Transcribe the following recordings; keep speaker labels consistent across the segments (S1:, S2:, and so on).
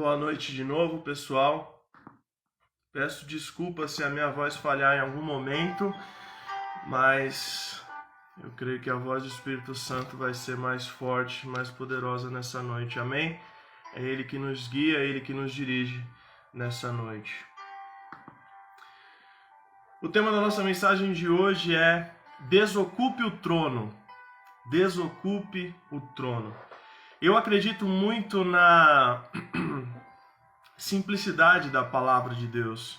S1: Boa noite de novo, pessoal. Peço desculpas se a minha voz falhar em algum momento, mas eu creio que a voz do Espírito Santo vai ser mais forte, mais poderosa nessa noite. Amém? É Ele que nos guia, é Ele que nos dirige nessa noite. O tema da nossa mensagem de hoje é Desocupe o trono. Desocupe o trono. Eu acredito muito na simplicidade da palavra de Deus,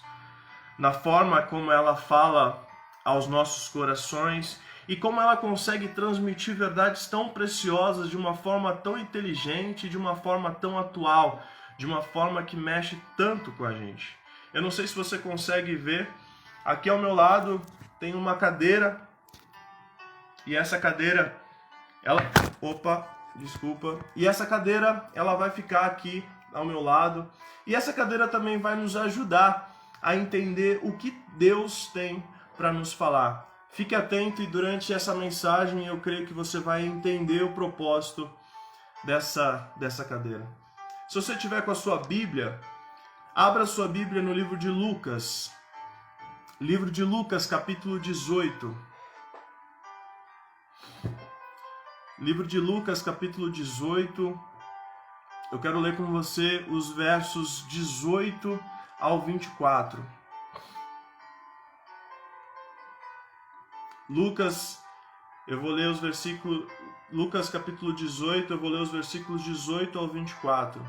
S1: na forma como ela fala aos nossos corações e como ela consegue transmitir verdades tão preciosas de uma forma tão inteligente, de uma forma tão atual, de uma forma que mexe tanto com a gente. Eu não sei se você consegue ver, aqui ao meu lado tem uma cadeira e essa cadeira, e essa cadeira ela vai ficar aqui ao meu lado. E essa cadeira também vai nos ajudar a entender o que Deus tem para nos falar. Fique atento e durante essa mensagem eu creio que você vai entender o propósito dessa cadeira. Se você tiver com a sua Bíblia, abra sua Bíblia no livro de Lucas. Livro de Lucas, capítulo 18. Livro de Lucas, capítulo 18. Eu quero ler com você os versos 18 ao 24. Lucas capítulo 18, eu vou ler os versículos 18 ao 24.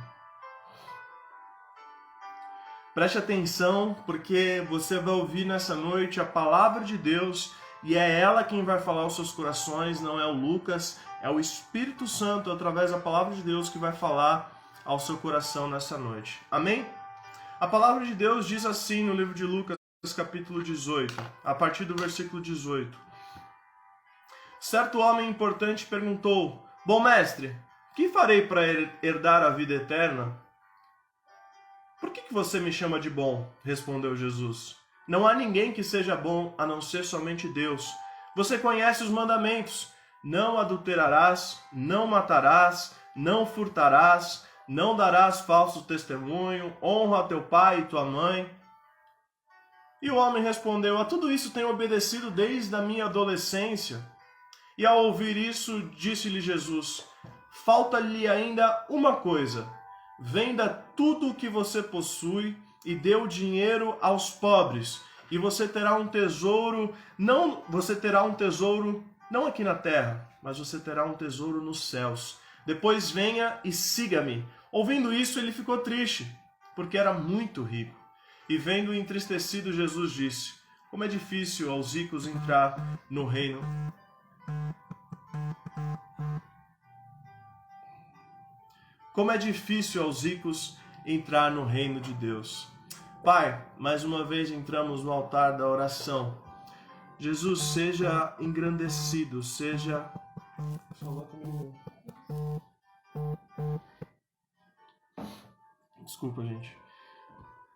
S1: Preste atenção, porque você vai ouvir nessa noite a palavra de Deus e é ela quem vai falar aos seus corações, não é o Lucas, é o Espírito Santo, através da palavra de Deus, que vai falar ao seu coração nessa noite. Amém? A palavra de Deus diz assim no livro de Lucas, capítulo 18, a partir do versículo 18. Certo homem importante perguntou: Bom mestre, que farei para herdar a vida eterna? Por que você me chama de bom? Respondeu Jesus. Não há ninguém que seja bom a não ser somente Deus. Você conhece os mandamentos: não adulterarás, não matarás, não furtarás, não darás falso testemunho, honra a teu pai e tua mãe. E o homem respondeu: A tudo isso tenho obedecido desde a minha adolescência. E ao ouvir isso, disse-lhe Jesus: Falta-lhe ainda uma coisa. Venda tudo o que você possui e dê o dinheiro aos pobres, e você terá um tesouro, não aqui na terra, mas você terá um tesouro nos céus. Depois venha e siga-me. Ouvindo isso, ele ficou triste, porque era muito rico. E vendo entristecido, Jesus disse: Como é difícil aos ricos entrar no reino. Como é difícil aos ricos entrar no reino de Deus. Pai, mais uma vez entramos no altar da oração. Jesus, seja engrandecido, seja... Desculpa, gente.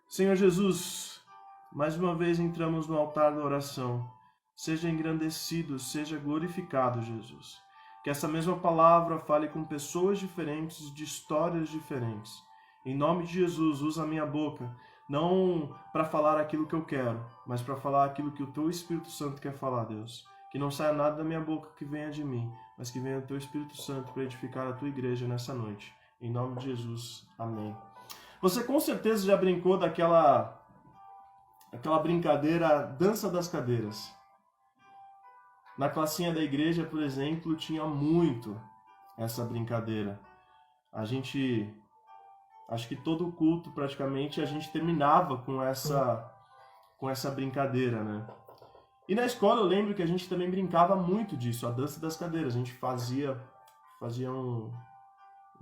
S1: Senhor Jesus, mais uma vez entramos no altar da oração. Seja engrandecido, seja glorificado, Jesus. Que essa mesma palavra fale com pessoas diferentes, de histórias diferentes. Em nome de Jesus, usa a minha boca, não para falar aquilo que eu quero, mas para falar aquilo que o Teu Espírito Santo quer falar, Deus. Que não saia nada da minha boca que venha de mim, mas que venha do Teu Espírito Santo para edificar a Tua igreja nessa noite. Em nome de Jesus, amém. Você com certeza já brincou daquela brincadeira Dança das Cadeiras. Na classinha da igreja, por exemplo, tinha muito essa brincadeira. Acho que todo culto praticamente a gente terminava com essa brincadeira, né? E na escola eu lembro que a gente também brincava muito disso, a Dança das Cadeiras. A gente fazia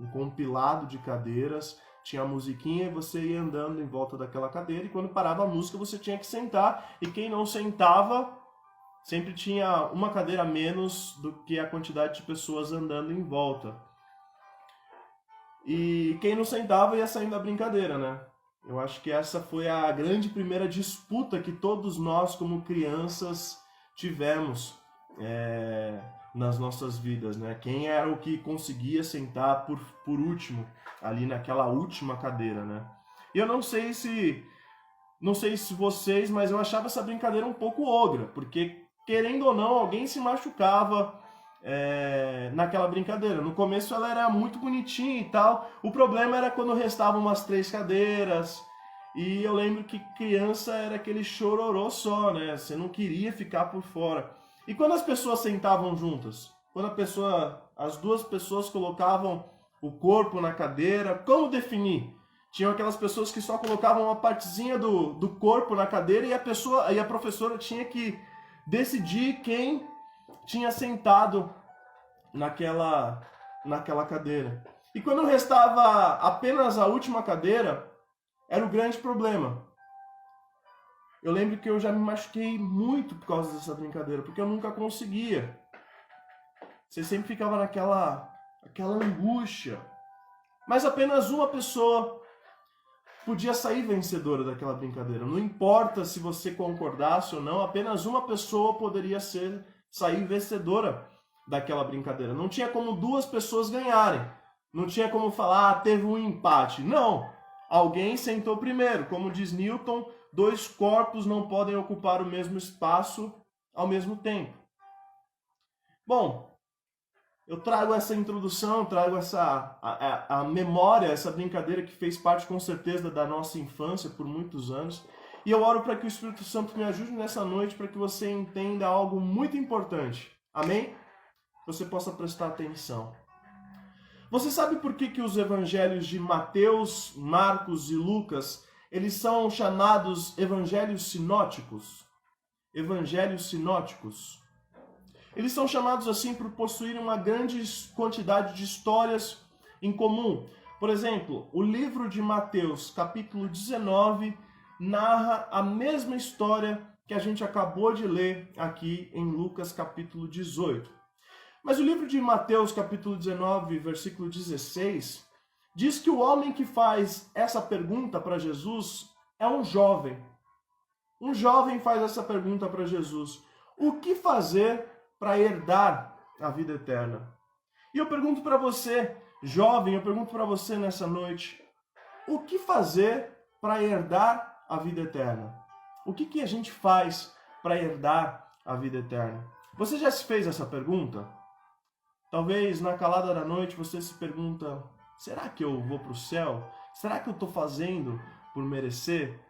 S1: um compilado de cadeiras, tinha a musiquinha e você ia andando em volta daquela cadeira e quando parava a música você tinha que sentar e quem não sentava sempre tinha uma cadeira a menos do que a quantidade de pessoas andando em volta. E quem não sentava ia saindo da brincadeira, né? Eu acho que essa foi a grande primeira disputa que todos nós, como crianças, tivemos nas nossas vidas, né? Quem era o que conseguia sentar por último, ali naquela última cadeira, né? E eu não sei se vocês, mas eu achava essa brincadeira um pouco ogra, porque, querendo ou não, alguém se machucava naquela brincadeira. No começo ela era muito bonitinha e tal, o problema era quando restavam umas 3 cadeiras, e eu lembro que criança era aquele chororô só, né? Você não queria ficar por fora. E quando as pessoas sentavam juntas? Quando as duas pessoas colocavam o corpo na cadeira, como definir? Tinham aquelas pessoas que só colocavam uma partezinha do corpo na cadeira e a professora tinha que decidir quem tinha sentado naquela cadeira. E quando restava apenas a última cadeira, era o grande problema. Eu lembro que eu já me machuquei muito por causa dessa brincadeira, porque eu nunca conseguia. Você sempre ficava aquela angústia. Mas apenas uma pessoa podia sair vencedora daquela brincadeira. Não importa se você concordasse ou não, apenas uma pessoa poderia sair vencedora daquela brincadeira. Não tinha como 2 pessoas ganharem. Não tinha como falar, teve um empate. Não. Alguém sentou primeiro. Como diz Newton, 2 corpos não podem ocupar o mesmo espaço ao mesmo tempo. Bom, eu trago essa introdução, trago a memória, essa brincadeira que fez parte com certeza da nossa infância por muitos anos. E eu oro para que o Espírito Santo me ajude nessa noite para que você entenda algo muito importante. Amém? Você possa prestar atenção. Você sabe por que os evangelhos de Mateus, Marcos e Lucas, eles são chamados evangelhos sinóticos? Evangelhos sinóticos. Eles são chamados assim por possuírem uma grande quantidade de histórias em comum. Por exemplo, o livro de Mateus, capítulo 19, narra a mesma história que a gente acabou de ler aqui em Lucas, capítulo 18. Mas o livro de Mateus, capítulo 19, versículo 16, diz que o homem que faz essa pergunta para Jesus é um jovem. Um jovem faz essa pergunta para Jesus: o que fazer para herdar a vida eterna? E eu pergunto para você, jovem, eu pergunto para você nessa noite, o que fazer para herdar a vida eterna? O que a gente faz para herdar a vida eterna? Você já se fez essa pergunta? Talvez na calada da noite você se pergunta, será que eu vou para o céu? Será que eu estou fazendo por merecer?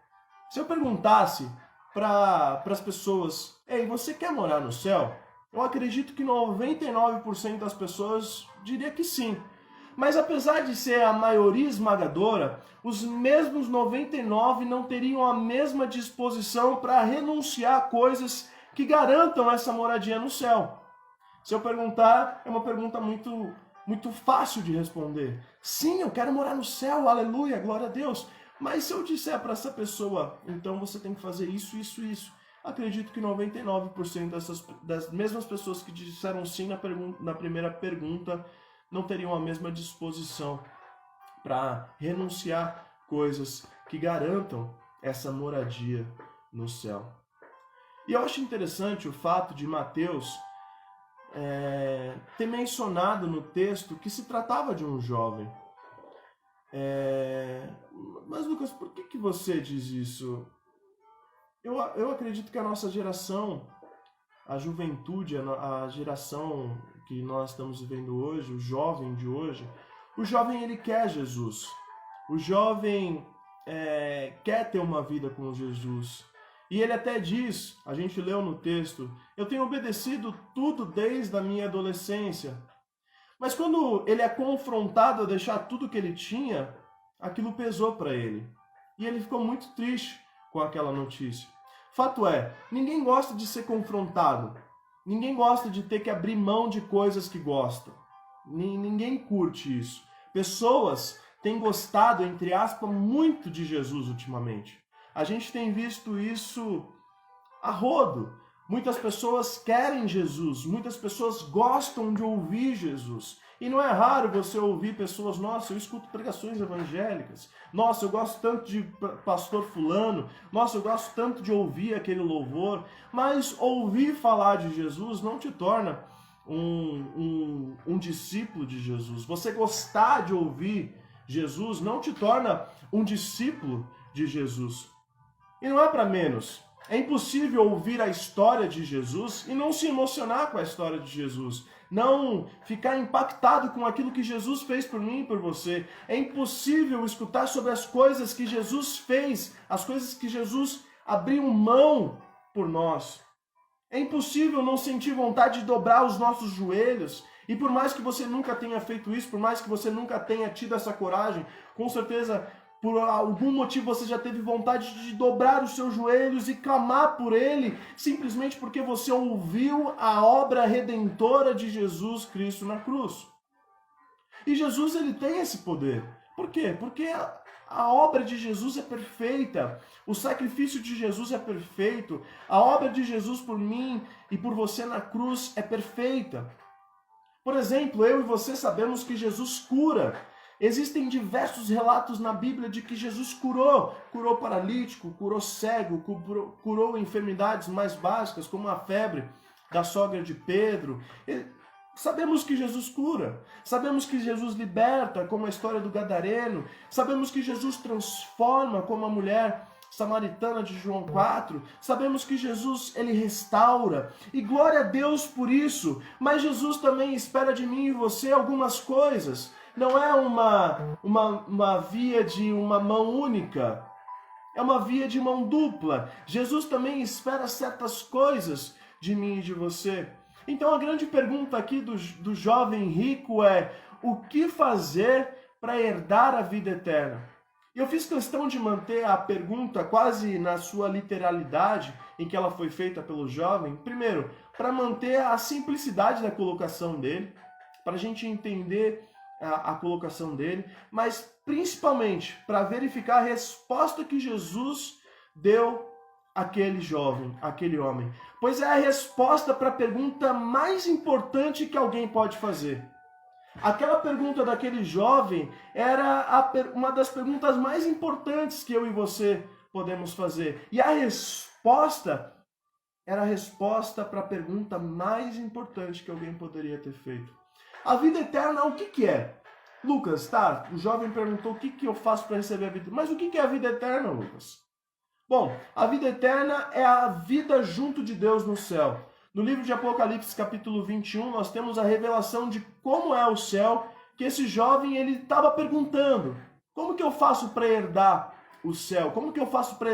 S1: Se eu perguntasse para as pessoas, ei, você quer morar no céu? Eu acredito que 99% das pessoas diria que sim. Mas apesar de ser a maioria esmagadora, os mesmos 99% não teriam a mesma disposição para renunciar a coisas que garantam essa moradia no céu. Se eu perguntar, é uma pergunta muito fácil de responder. Sim, eu quero morar no céu, aleluia, glória a Deus. Mas se eu disser para essa pessoa, então você tem que fazer isso, isso, isso, acredito que 99% das mesmas pessoas que disseram sim na primeira pergunta não teriam a mesma disposição para renunciar coisas que garantam essa moradia no céu. E eu acho interessante o fato de Mateus ter mencionado no texto que se tratava de um jovem. Mas Lucas, por que você diz isso? Eu acredito que a nossa geração, a juventude, a geração que nós estamos vivendo hoje, o jovem de hoje, o jovem ele quer Jesus. O jovem quer ter uma vida com Jesus. E ele até diz, a gente leu no texto, eu tenho obedecido tudo desde a minha adolescência. Mas quando ele é confrontado a deixar tudo que ele tinha, aquilo pesou para ele. E ele ficou muito triste com aquela notícia. Fato é, ninguém gosta de ser confrontado. Ninguém gosta de ter que abrir mão de coisas que gosta. Ninguém curte isso. Pessoas têm gostado, entre aspas, muito de Jesus ultimamente. A gente tem visto isso a rodo. Muitas pessoas querem Jesus, muitas pessoas gostam de ouvir Jesus. E não é raro você ouvir pessoas, nossa, eu escuto pregações evangélicas, nossa, eu gosto tanto de pastor fulano, nossa, eu gosto tanto de ouvir aquele louvor. Mas ouvir falar de Jesus não te torna um discípulo de Jesus. Você gostar de ouvir Jesus não te torna um discípulo de Jesus. E não é para menos. É impossível ouvir a história de Jesus e não se emocionar com a história de Jesus. Não ficar impactado com aquilo que Jesus fez por mim e por você. É impossível escutar sobre as coisas que Jesus fez, as coisas que Jesus abriu mão por nós. É impossível não sentir vontade de dobrar os nossos joelhos. E por mais que você nunca tenha feito isso, por mais que você nunca tenha tido essa coragem, com certeza, por algum motivo você já teve vontade de dobrar os seus joelhos e clamar por Ele, simplesmente porque você ouviu a obra redentora de Jesus Cristo na cruz. E Jesus, ele tem esse poder. Por quê? Porque a obra de Jesus é perfeita, o sacrifício de Jesus é perfeito, a obra de Jesus por mim e por você na cruz é perfeita. Por exemplo, eu e você sabemos que Jesus cura. Existem diversos relatos na Bíblia de que Jesus curou paralítico, curou cego, curou enfermidades mais básicas, como a febre da sogra de Pedro. Sabemos que Jesus cura, sabemos que Jesus liberta, como a história do Gadareno, sabemos que Jesus transforma, como a mulher samaritana de João 4, sabemos que Jesus, ele restaura, e glória a Deus por isso, mas Jesus também espera de mim e você algumas coisas. Não é uma via de uma mão única, é uma via de mão dupla. Jesus também espera certas coisas de mim e de você. Então a grande pergunta aqui do jovem rico é: o que fazer para herdar a vida eterna? Eu fiz questão de manter a pergunta quase na sua literalidade em que ela foi feita pelo jovem. Primeiro, para manter a simplicidade da colocação dele, para a gente entender a colocação dele, mas principalmente para verificar a resposta que Jesus deu àquele jovem, àquele homem. Pois é a resposta para a pergunta mais importante que alguém pode fazer. Aquela pergunta daquele jovem era uma das perguntas mais importantes que eu e você podemos fazer. E a resposta era a resposta para a pergunta mais importante que alguém poderia ter feito. A vida eterna, o que é? Lucas, tá, o jovem perguntou o que eu faço para receber a vida. Mas o que é a vida eterna, Lucas? Bom, a vida eterna é a vida junto de Deus no céu. No livro de Apocalipse, capítulo 21, nós temos a revelação de como é o céu, que esse jovem ele estava perguntando: como que eu faço para herdar o céu? Como que eu faço para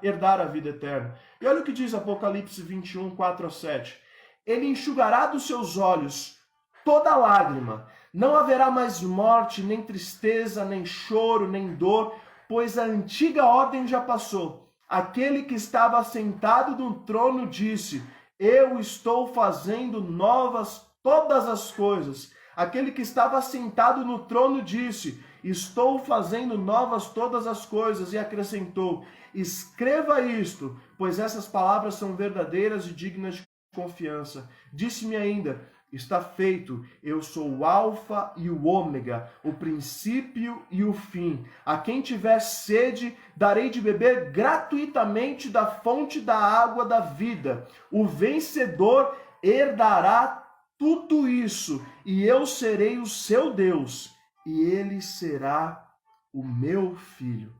S1: herdar a vida eterna? E olha o que diz Apocalipse 21, 4 a 7. Ele enxugará dos seus olhos toda lágrima. Não haverá mais morte, nem tristeza, nem choro, nem dor, pois a antiga ordem já passou. Aquele que estava sentado no trono disse: eu estou fazendo novas todas as coisas. Aquele que estava sentado no trono disse: estou fazendo novas todas as coisas. E acrescentou: escreva isto, pois essas palavras são verdadeiras e dignas de confiança. Disse-me ainda: está feito, eu sou o Alfa e o Ômega, o princípio e o fim. A quem tiver sede, darei de beber gratuitamente da fonte da água da vida. O vencedor herdará tudo isso, e eu serei o seu Deus, e ele será o meu filho.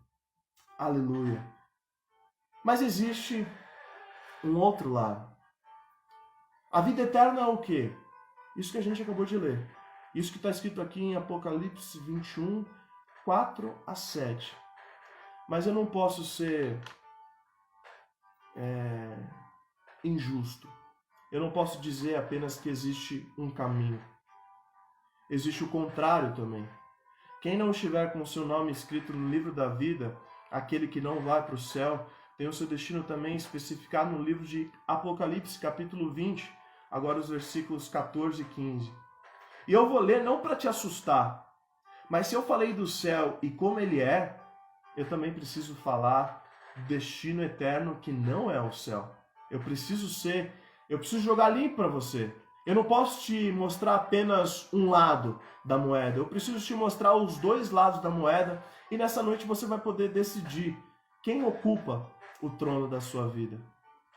S1: Aleluia. Mas existe um outro lado. A vida eterna é o quê? Isso que a gente acabou de ler. Isso que está escrito aqui em Apocalipse 21, 4 a 7. Mas eu não posso ser injusto. Eu não posso dizer apenas que existe um caminho. Existe o contrário também. Quem não estiver com o seu nome escrito no livro da vida, aquele que não vai para o céu, tem o seu destino também especificado no livro de Apocalipse, capítulo 20, agora os versículos 14 e 15. E eu vou ler não para te assustar, mas se eu falei do céu e como ele é, eu também preciso falar do destino eterno que não é o céu. Eu preciso jogar limpo para você. Eu não posso te mostrar apenas um lado da moeda. Eu preciso te mostrar os dois lados da moeda, e nessa noite você vai poder decidir quem ocupa o trono da sua vida.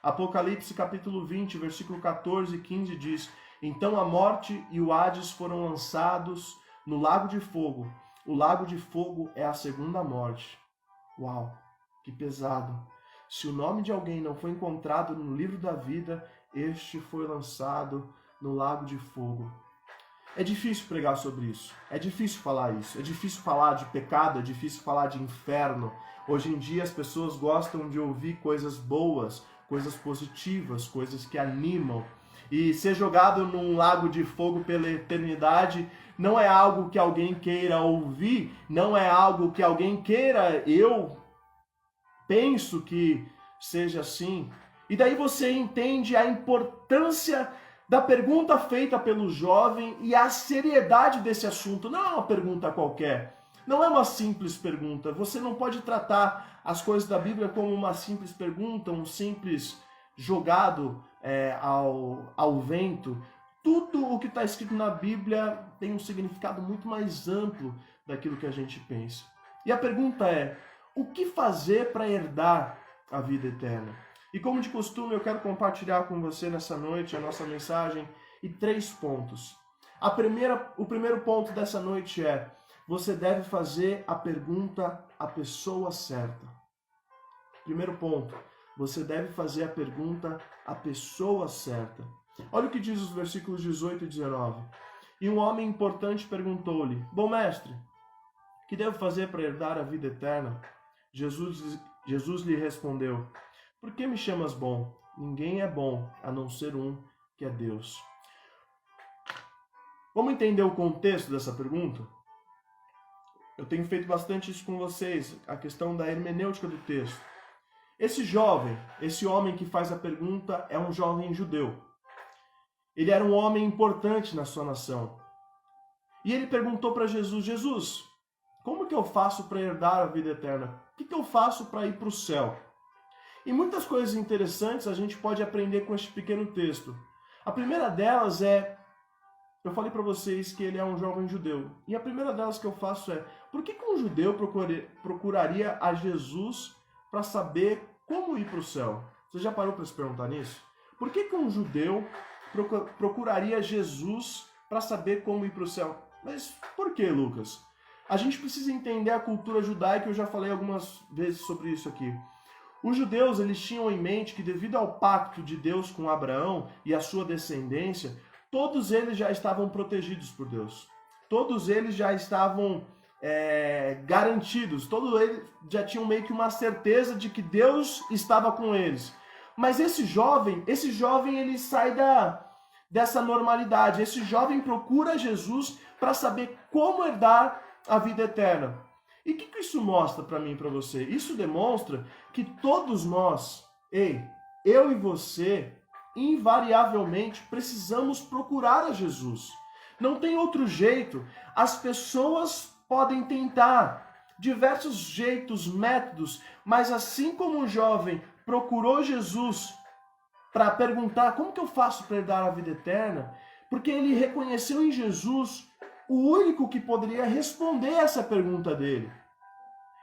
S1: Apocalipse capítulo 20, versículo 14 e 15 diz: Então a morte e o Hades foram lançados no lago de fogo. O lago de fogo é a segunda morte. Uau, que pesado. Se o nome de alguém não foi encontrado no livro da vida, este foi lançado no lago de fogo. É difícil pregar sobre isso, é difícil falar isso, é difícil falar de pecado, é difícil falar de inferno. Hoje em dia as pessoas gostam de ouvir coisas boas, coisas positivas, coisas que animam. E ser jogado num lago de fogo pela eternidade não é algo que alguém queira ouvir, não é algo que alguém queira. Eu penso que seja assim. E daí você entende a importância da pergunta feita pelo jovem e a seriedade desse assunto. Não é uma pergunta qualquer, não é uma simples pergunta. Você não pode tratar as coisas da Bíblia como uma simples pergunta, um simples jogado ao vento. Tudo o que está escrito na Bíblia tem um significado muito mais amplo daquilo que a gente pensa. E a pergunta é: o que fazer para herdar a vida eterna? E como de costume, eu quero compartilhar com você nessa noite a nossa mensagem e 3 pontos. O primeiro ponto dessa noite é: você deve fazer a pergunta à pessoa certa. Primeiro ponto, você deve fazer a pergunta à pessoa certa. Olha o que diz os versículos 18 e 19. E um homem importante perguntou-lhe: Bom mestre, que devo fazer para herdar a vida eterna? Jesus lhe respondeu: Por que me chamas bom? Ninguém é bom, a não ser um, que é Deus. Vamos entender o contexto dessa pergunta? Eu tenho feito bastante isso com vocês, a questão da hermenêutica do texto. Esse jovem, esse homem que faz a pergunta, é um jovem judeu. Ele era um homem importante na sua nação. E ele perguntou para Jesus: Jesus, como que eu faço para herdar a vida eterna? O que eu faço para ir para o céu? E muitas coisas interessantes a gente pode aprender com este pequeno texto. A primeira delas é, eu falei para vocês que ele é um jovem judeu. E a primeira delas que eu faço é, por que um judeu procuraria a Jesus para saber como ir para o céu? Você já parou para se perguntar nisso? Por que um judeu procuraria Jesus para saber como ir para o céu? Mas por que, Lucas? A gente precisa entender a cultura judaica, eu já falei algumas vezes sobre isso aqui. Os judeus, eles tinham em mente que devido ao pacto de Deus com Abraão e a sua descendência, todos eles já estavam protegidos por Deus. Todos eles já estavam garantidos. Todos eles já tinham meio que uma certeza de que Deus estava com eles. Mas esse jovem ele sai dessa normalidade. Esse jovem procura Jesus para saber como herdar a vida eterna. E o que isso mostra para mim e para você? Isso demonstra que todos nós, eu e você, invariavelmente precisamos procurar a Jesus. Não tem outro jeito. As pessoas podem tentar diversos jeitos, métodos, mas assim como o jovem procurou Jesus para perguntar como que eu faço para herdar a vida eterna, porque ele reconheceu em Jesus o único que poderia responder essa pergunta dele.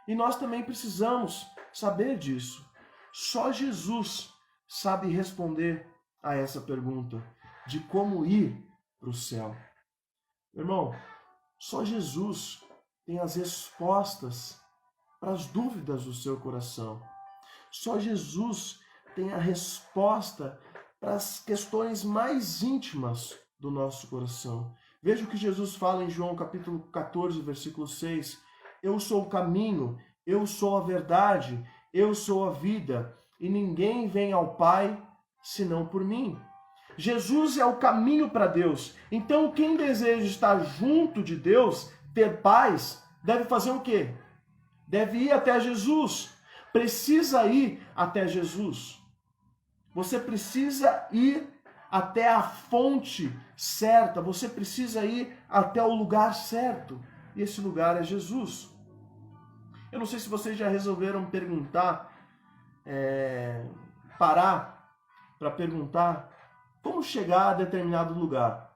S1: E nós também precisamos saber disso. Só Jesus sabe responder a essa pergunta de como ir para o céu. Irmão, só Jesus tem as respostas para as dúvidas do seu coração. Só Jesus tem a resposta para as questões mais íntimas do nosso coração. Veja o que Jesus fala em João capítulo 14, versículo 6. Eu sou o caminho, eu sou a verdade, eu sou a vida, e ninguém vem ao Pai senão por mim. Jesus é o caminho para Deus. Então, quem deseja estar junto de Deus, ter paz, deve fazer o quê? Deve ir até Jesus. Precisa ir até Jesus. Você precisa ir até a fonte certa. Você precisa ir até o lugar certo. E esse lugar é Jesus. Eu não sei se vocês já resolveram parar para perguntar como chegar a determinado lugar.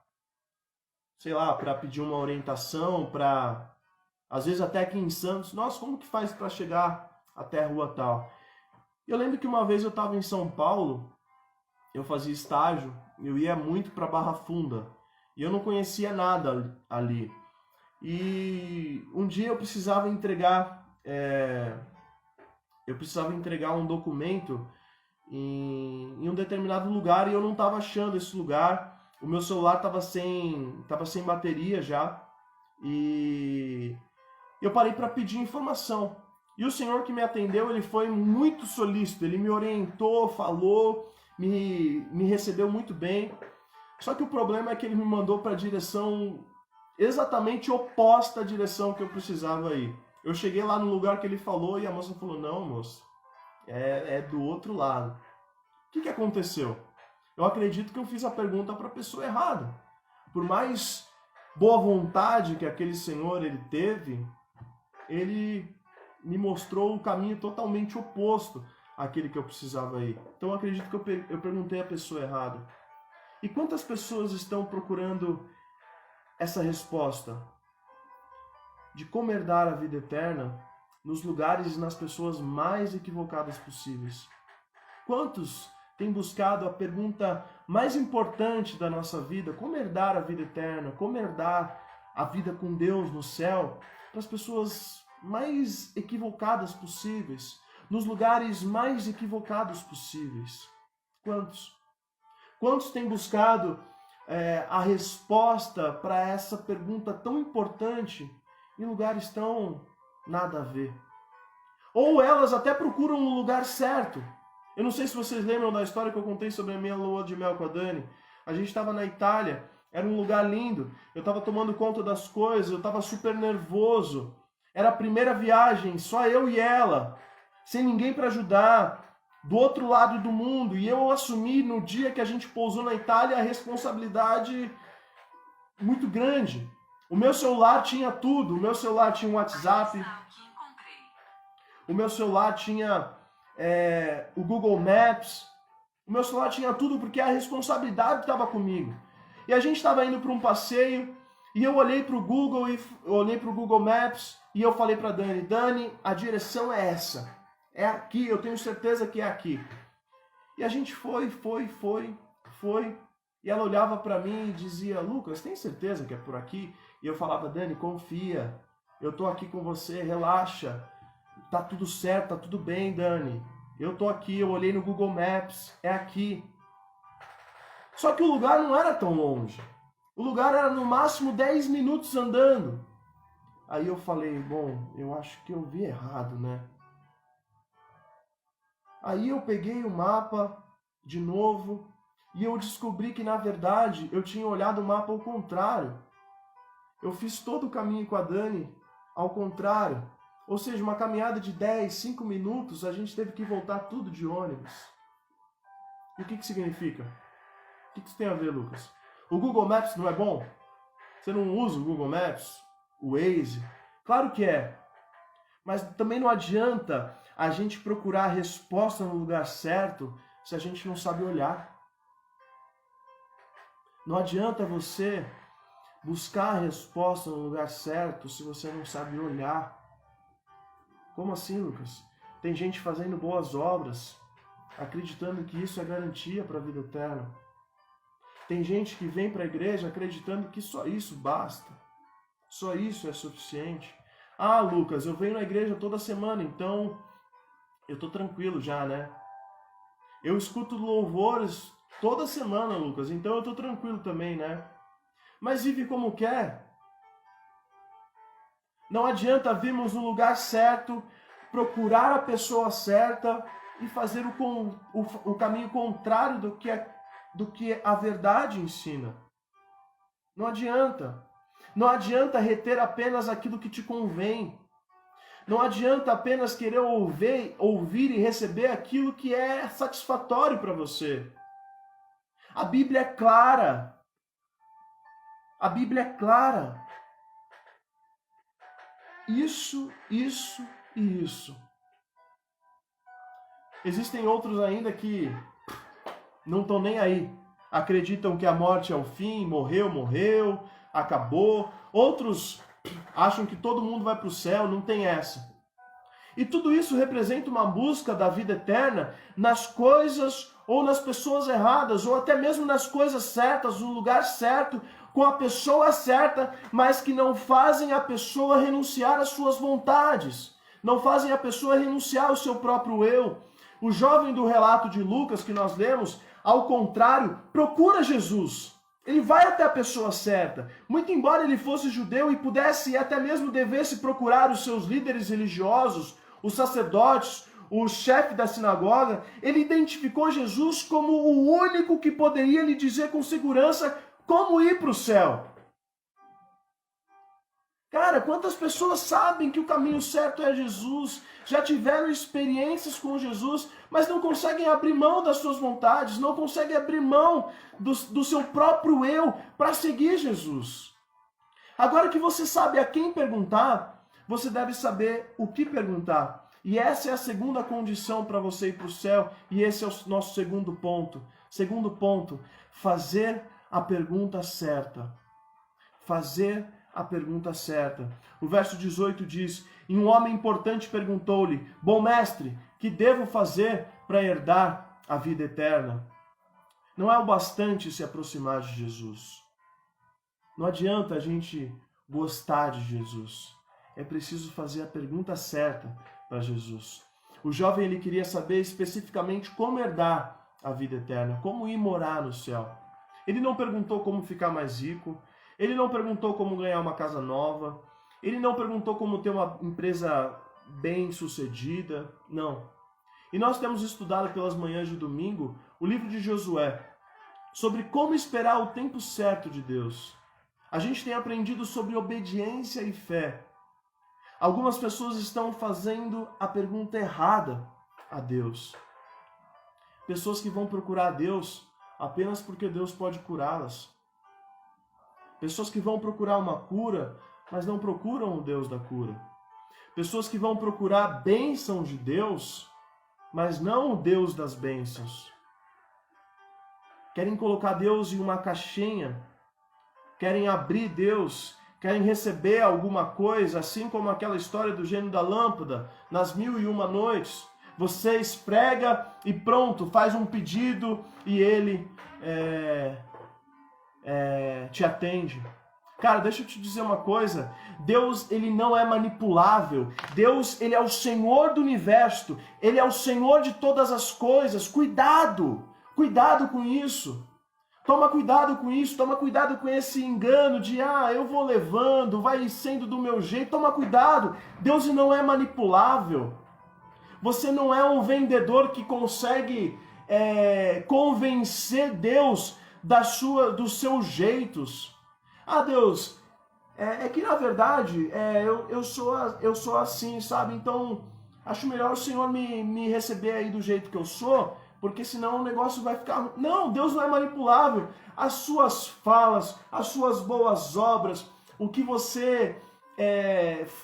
S1: Sei lá, para pedir uma orientação, às vezes até aqui em Santos, nossa, como que faz para chegar até a rua tal? Eu lembro que uma vez eu estava em São Paulo, eu fazia estágio, eu ia muito para Barra Funda e eu não conhecia nada ali. E um dia eu precisava entregar um documento em um determinado lugar e eu não estava achando esse lugar. O meu celular estava sem bateria já e eu parei para pedir informação. E o senhor que me atendeu, ele foi muito solícito, ele me orientou, falou, me recebeu muito bem. Só que o problema é que ele me mandou para a direção exatamente oposta à direção que eu precisava ir. Eu cheguei lá no lugar que ele falou e a moça falou, não, moço, é do outro lado. O que aconteceu? Eu acredito que eu fiz a pergunta para a pessoa errada. Por mais boa vontade que aquele senhor ele teve, ele me mostrou o caminho totalmente oposto àquele que eu precisava ir. Então eu acredito que eu perguntei a pessoa errada. E quantas pessoas estão procurando essa resposta de como herdar a vida eterna nos lugares e nas pessoas mais equivocadas possíveis? Quantos têm buscado a pergunta mais importante da nossa vida, como herdar a vida eterna, como herdar a vida com Deus no céu, para as pessoas mais equivocadas possíveis, nos lugares mais equivocados possíveis? Quantos? Quantos têm buscado a resposta para essa pergunta tão importante em lugares tão nada a ver? Ou elas até procuram um lugar certo. Eu não sei se vocês lembram da história que eu contei sobre a minha lua de mel com a Dani. A gente estava na Itália, era um lugar lindo, eu estava tomando conta das coisas, eu estava super nervoso. Era a primeira viagem, só eu e ela, sem ninguém para ajudar, do outro lado do mundo. E eu assumi no dia que a gente pousou na Itália a responsabilidade muito grande. O meu celular tinha tudo, o meu celular tinha um WhatsApp, o meu celular tinha o Google Maps, o meu celular tinha tudo porque a responsabilidade estava comigo. E a gente estava indo para um passeio e eu olhei para o Google Maps e eu falei para Dani, a direção é essa, é aqui, eu tenho certeza que é aqui. E a gente foi, e ela olhava para mim e dizia, Lucas, tem certeza que é por aqui? E eu falava, Dani, confia, eu tô aqui com você, relaxa, tá tudo certo, tá tudo bem, Dani. Eu tô aqui, eu olhei no Google Maps, é aqui. Só que o lugar não era tão longe. O lugar era no máximo 10 minutos andando. Aí eu falei, bom, eu acho que eu vi errado, né? Aí eu peguei o mapa de novo e eu descobri que, na verdade, eu tinha olhado o mapa ao contrário. Eu fiz todo o caminho com a Dani ao contrário. Ou seja, uma caminhada de 10, 5 minutos, a gente teve que voltar tudo de ônibus. E o que significa? O que isso tem a ver, Lucas? O Google Maps não é bom? Você não usa o Google Maps? O Waze? Claro que é. Mas também não adianta a gente procurar a resposta no lugar certo se a gente não sabe olhar. Não adianta você buscar a resposta no lugar certo se você não sabe olhar. Como assim, Lucas? Tem gente fazendo boas obras, acreditando que isso é garantia para a vida eterna. Tem gente que vem para a igreja acreditando que só isso basta. Só isso é suficiente. Ah, Lucas, eu venho na igreja toda semana, então eu estou tranquilo já, né? Eu escuto louvores toda semana, Lucas, então eu estou tranquilo também, né? Mas vive como quer. Não adianta virmos no lugar certo, procurar a pessoa certa e fazer o caminho contrário do que a verdade ensina. Não adianta. Não adianta reter apenas aquilo que te convém. Não adianta apenas querer ouvir e receber aquilo que é satisfatório para você. A Bíblia é clara. A Bíblia é clara. Isso e isso. Existem outros ainda que não estão nem aí. Acreditam que a morte é o fim, morreu, acabou. Outros acham que todo mundo vai para o céu, não tem essa. E tudo isso representa uma busca da vida eterna nas coisas ou nas pessoas erradas, ou até mesmo nas coisas certas, no lugar certo, com a pessoa certa, mas que não fazem a pessoa renunciar às suas vontades, não fazem a pessoa renunciar ao seu próprio eu. O jovem do relato de Lucas que nós lemos, ao contrário, procura Jesus. Ele vai até a pessoa certa. Muito embora ele fosse judeu e pudesse e até mesmo devesse procurar os seus líderes religiosos, os sacerdotes, o chefe da sinagoga, ele identificou Jesus como o único que poderia lhe dizer com segurança como ir para o céu. Cara, quantas pessoas sabem que o caminho certo é Jesus, já tiveram experiências com Jesus, mas não conseguem abrir mão das suas vontades, não conseguem abrir mão do seu próprio eu para seguir Jesus. Agora que você sabe a quem perguntar, você deve saber o que perguntar. E essa é a segunda condição para você ir para o céu, e esse é o nosso segundo ponto. Segundo ponto, fazer a pergunta certa. Fazer a pergunta certa. O verso 18 diz: E um homem importante perguntou-lhe: Bom mestre, que devo fazer para herdar a vida eterna? Não é o bastante se aproximar de Jesus. Não adianta a gente gostar de Jesus. É preciso fazer a pergunta certa para Jesus. O jovem ele queria saber especificamente como herdar a vida eterna, como ir morar no céu. Ele não perguntou como ficar mais rico, ele não perguntou como ganhar uma casa nova, ele não perguntou como ter uma empresa bem-sucedida, não. E nós temos estudado pelas manhãs de domingo o livro de Josué, sobre como esperar o tempo certo de Deus. A gente tem aprendido sobre obediência e fé. Algumas pessoas estão fazendo a pergunta errada a Deus. Pessoas que vão procurar a Deus apenas porque Deus pode curá-las. Pessoas que vão procurar uma cura, mas não procuram o Deus da cura. Pessoas que vão procurar a bênção de Deus, mas não o Deus das bênçãos. Querem colocar Deus em uma caixinha, querem abrir Deus, querem receber alguma coisa, assim como aquela história do gênio da lâmpada, nas 1001 noites. Você esprega e pronto, faz um pedido e ele te atende. Cara, deixa eu te dizer uma coisa. Deus, ele não é manipulável. Deus, ele é o Senhor do universo. Ele é o Senhor de todas as coisas. Cuidado! Cuidado com isso. Toma cuidado com isso. Toma cuidado com esse engano de, eu vou levando, vai sendo do meu jeito. Toma cuidado. Deus não é manipulável. Você não é um vendedor que consegue convencer Deus dos seus jeitos. Deus, é que na verdade eu sou assim, sabe? Então acho melhor o Senhor me receber aí do jeito que eu sou, porque senão o negócio vai ficar... Não, Deus não é manipulável. As suas falas, as suas boas obras, o que você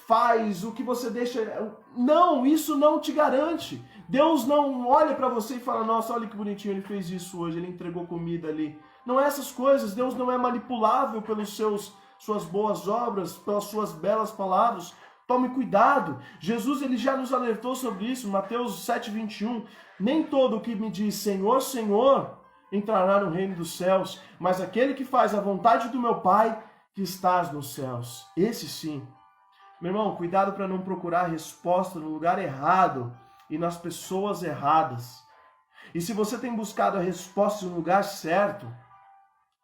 S1: faz, o que você deixa... Não, isso não te garante. Deus não olha para você e fala, nossa, olha que bonitinho, ele fez isso hoje, ele entregou comida ali. Não é essas coisas. Deus não é manipulável pelas suas boas obras, pelas suas belas palavras. Tome cuidado. Jesus ele já nos alertou sobre isso, Mateus 7:21. Nem todo o que me diz Senhor, Senhor, entrará no reino dos céus, mas aquele que faz a vontade do meu Pai que estás nos céus. Esse sim. Meu irmão, cuidado para não procurar resposta no lugar errado e nas pessoas erradas. E se você tem buscado a resposta no lugar certo,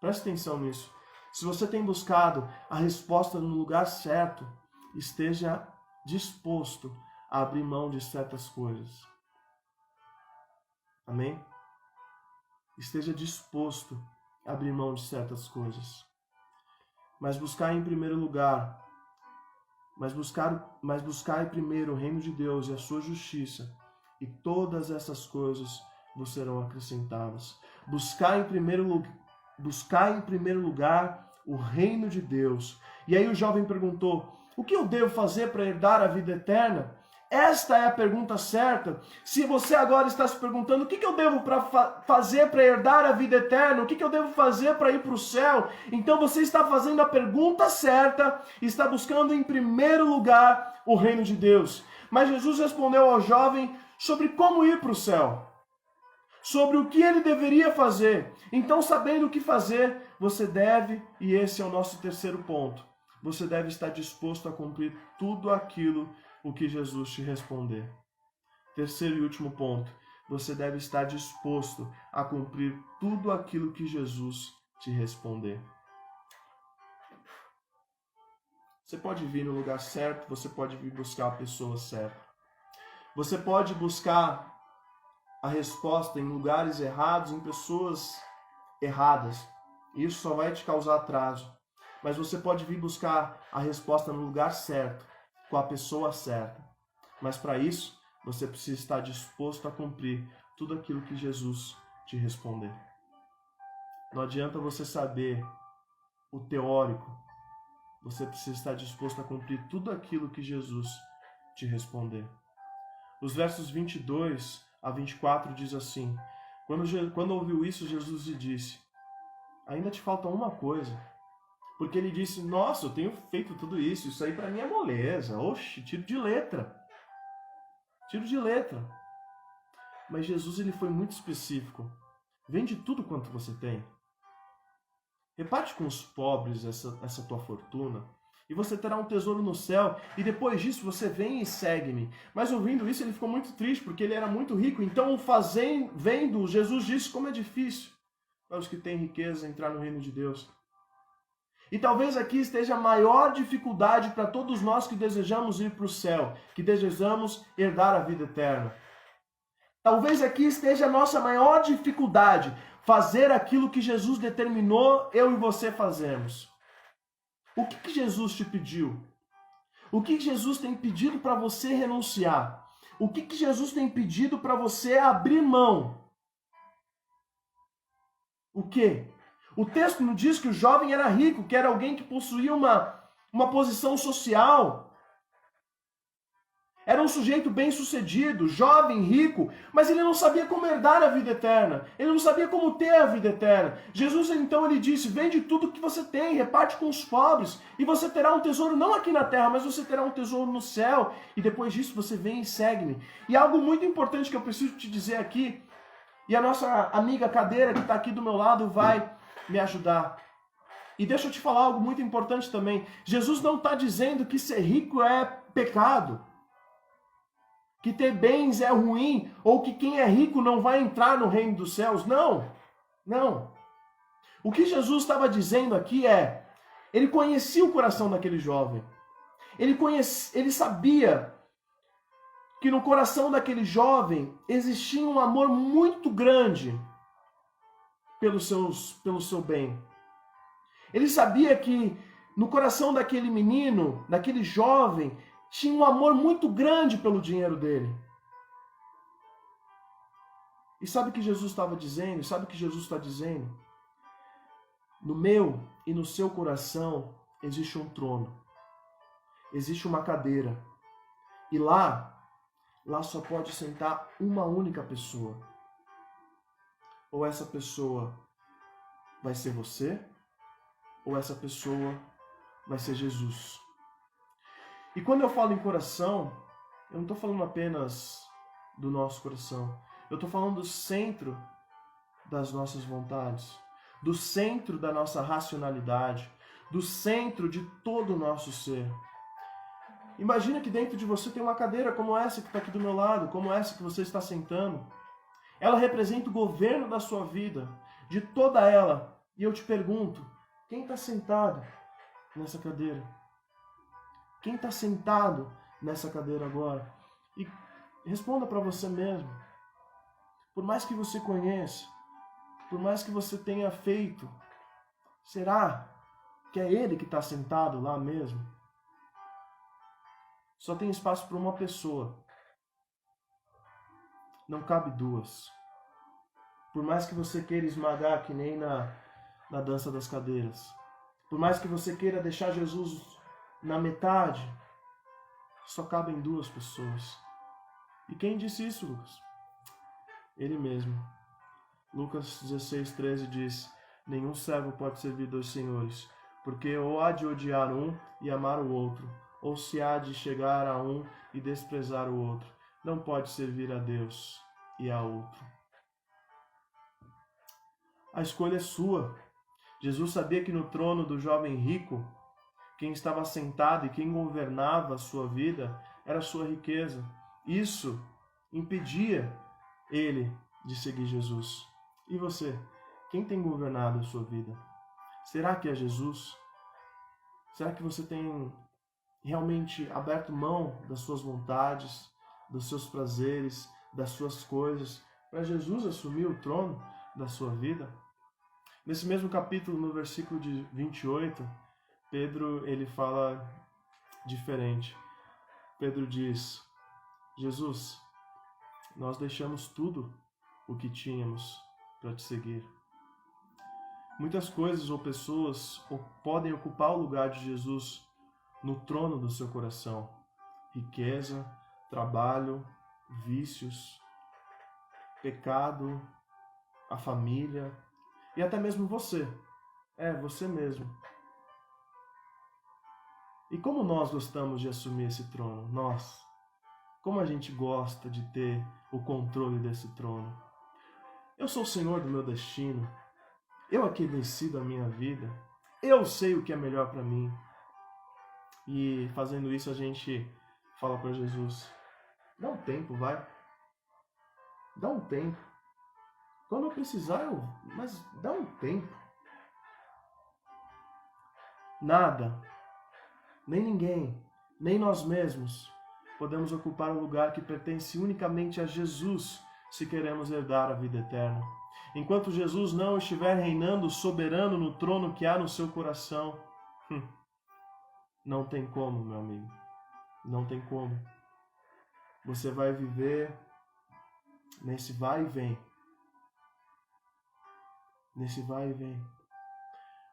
S1: preste atenção nisso. Se você tem buscado a resposta no lugar certo, esteja disposto a abrir mão de certas coisas. Amém? Esteja disposto a abrir mão de certas coisas. Mas buscar em primeiro lugar, mas buscar em primeiro o reino de Deus e a sua justiça, e todas essas coisas vos serão acrescentadas. Buscar em primeiro lugar o reino de Deus. E aí o jovem perguntou, o que eu devo fazer para herdar a vida eterna? Esta é a pergunta certa. Se você agora está se perguntando, o que eu devo fazer para herdar a vida eterna? O que eu devo fazer para ir para o céu? Então você está fazendo a pergunta certa e está buscando em primeiro lugar o reino de Deus. Mas Jesus respondeu ao jovem sobre como ir para o céu. sobre o que ele deveria fazer. Então, sabendo o que fazer, você deve, e esse é o nosso terceiro ponto, você deve estar disposto a cumprir tudo aquilo o que Jesus te responder. Terceiro e último ponto, você deve estar disposto a cumprir tudo aquilo que Jesus te responder. Você pode vir no lugar certo, você pode vir buscar a pessoa certa. Você pode buscar a resposta em lugares errados, em pessoas erradas. Isso só vai te causar atraso. Mas você pode vir buscar a resposta no lugar certo, com a pessoa certa. Mas para isso, você precisa estar disposto a cumprir tudo aquilo que Jesus te responder. Não adianta você saber o teórico. Você precisa estar disposto a cumprir tudo aquilo que Jesus te responder. Os versos 22 a 24 diz assim: Quando ouviu isso, Jesus lhe disse: ainda te falta uma coisa. Porque ele disse: nossa, eu tenho feito tudo isso, isso aí para mim é moleza. Oxe, tiro de letra. Tiro de letra. Mas Jesus ele foi muito específico. Vende tudo quanto você tem. Reparte com os pobres essa tua fortuna, e você terá um tesouro no céu, e depois disso você vem e segue-me. Mas ouvindo isso, ele ficou muito triste, porque ele era muito rico. Então, vendo, Jesus disse como é difícil para os que têm riqueza entrar no reino de Deus. E talvez aqui esteja a maior dificuldade para todos nós que desejamos ir para o céu, que desejamos herdar a vida eterna. Talvez aqui esteja a nossa maior dificuldade, fazer aquilo que Jesus determinou eu e você fazermos. O que Jesus te pediu? O que Jesus tem pedido para você renunciar? O que Jesus tem pedido para você abrir mão? O quê? O texto nos diz que o jovem era rico, que era alguém que possuía uma posição social. Era um sujeito bem-sucedido, jovem, rico, mas ele não sabia como herdar a vida eterna. Ele não sabia como ter a vida eterna. Jesus, então, ele disse: vende tudo que você tem, reparte com os pobres, e você terá um tesouro não aqui na terra, mas você terá um tesouro no céu. E depois disso você vem e segue-me. E algo muito importante que eu preciso te dizer aqui, e a nossa amiga Cadeira, que está aqui do meu lado, vai me ajudar. E deixa eu te falar algo muito importante também. Jesus não está dizendo que ser rico é pecado, que ter bens é ruim, ou que quem é rico não vai entrar no reino dos céus. Não, não. O que Jesus estava dizendo aqui é, ele conhecia o coração daquele jovem. Ele sabia que no coração daquele jovem existia um amor muito grande pelo seu bem. Ele sabia que no coração daquele menino, daquele jovem, tinha um amor muito grande pelo dinheiro dele. E sabe o que Jesus estava dizendo? Sabe o que Jesus está dizendo? No meu e no seu coração existe um trono. Existe uma cadeira. E lá só pode sentar uma única pessoa. Ou essa pessoa vai ser você, ou essa pessoa vai ser Jesus. E quando eu falo em coração, eu não estou falando apenas do nosso coração. Eu estou falando do centro das nossas vontades, do centro da nossa racionalidade, do centro de todo o nosso ser. Imagina que dentro de você tem uma cadeira como essa que está aqui do meu lado, como essa que você está sentando. Ela representa o governo da sua vida, de toda ela. E eu te pergunto, quem está sentado nessa cadeira? Quem está sentado nessa cadeira agora? E responda para você mesmo. Por mais que você conheça, por mais que você tenha feito, será que é ele que está sentado lá mesmo? Só tem espaço para uma pessoa. Não cabe duas. Por mais que você queira esmagar que nem na dança das cadeiras. Por mais que você queira deixar Jesus na metade, só cabem duas pessoas. E quem disse isso, Lucas? Ele mesmo. Lucas 16:13 diz: nenhum servo pode servir dois senhores, porque ou há de odiar um e amar o outro, ou se há de chegar a um e desprezar o outro. Não pode servir a Deus e a outro. A escolha é sua. Jesus sabia que no trono do jovem rico, quem estava sentado e quem governava a sua vida era a sua riqueza. Isso impedia ele de seguir Jesus. E você? Quem tem governado a sua vida? Será que é Jesus? Será que você tem realmente aberto mão das suas vontades, dos seus prazeres, das suas coisas, para Jesus assumir o trono da sua vida? Nesse mesmo capítulo, no versículo de 28, Pedro ele fala diferente. Pedro diz: Jesus, nós deixamos tudo o que tínhamos para te seguir. Muitas coisas ou pessoas podem ocupar o lugar de Jesus no trono do seu coração. Riqueza, trabalho, vícios, pecado, a família e até mesmo você. Você mesmo. E como nós gostamos de assumir esse trono? Nós. Como a gente gosta de ter o controle desse trono. Eu sou o Senhor do meu destino. Eu aqui decido a minha vida. Eu sei o que é melhor para mim. E fazendo isso a gente fala para Jesus: dá um tempo, vai. Dá um tempo. Quando eu precisar, mas dá um tempo. Nada, nem ninguém, nem nós mesmos podemos ocupar o lugar que pertence unicamente a Jesus se queremos herdar a vida eterna. Enquanto Jesus não estiver reinando soberano no trono que há no seu coração, não tem como, meu amigo. Não tem como. Você vai viver nesse vai e vem. Nesse vai e vem.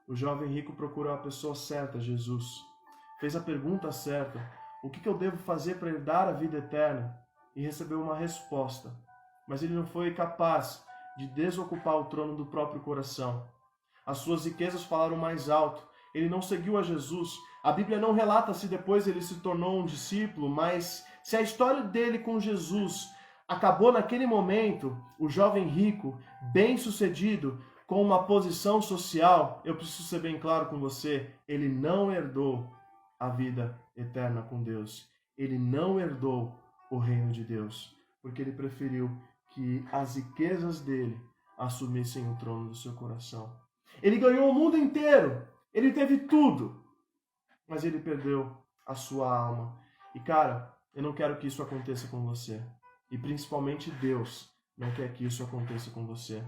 S1: O jovem rico procurou a pessoa certa, Jesus. Fez a pergunta certa: o que eu devo fazer para herdar a vida eterna? E recebeu uma resposta. Mas ele não foi capaz de desocupar o trono do próprio coração. As suas riquezas falaram mais alto. Ele não seguiu a Jesus. A Bíblia não relata se depois ele se tornou um discípulo, mas se a história dele com Jesus acabou naquele momento, o jovem rico, bem-sucedido, com uma posição social, eu preciso ser bem claro com você, ele não herdou a vida eterna com Deus. Ele não herdou o reino de Deus, porque ele preferiu que as riquezas dele assumissem o trono do seu coração. Ele ganhou o mundo inteiro, ele teve tudo, mas ele perdeu a sua alma. E cara, eu não quero que isso aconteça com você. E principalmente Deus não quer que isso aconteça com você.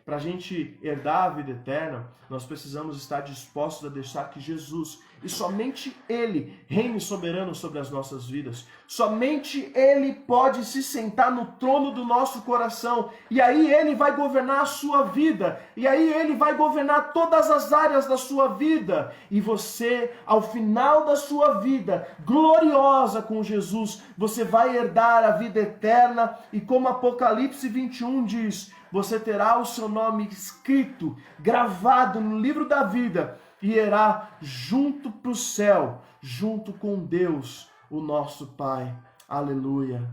S1: Para a gente herdar a vida eterna, nós precisamos estar dispostos a deixar que Jesus, e somente Ele, reine soberano sobre as nossas vidas. Somente Ele pode se sentar no trono do nosso coração. E aí Ele vai governar a sua vida. E aí Ele vai governar todas as áreas da sua vida. E você, ao final da sua vida, gloriosa com Jesus, você vai herdar a vida eterna. E como Apocalipse 21 diz, você terá o seu nome escrito, gravado no livro da vida e irá junto para o céu, junto com Deus, o nosso Pai. Aleluia,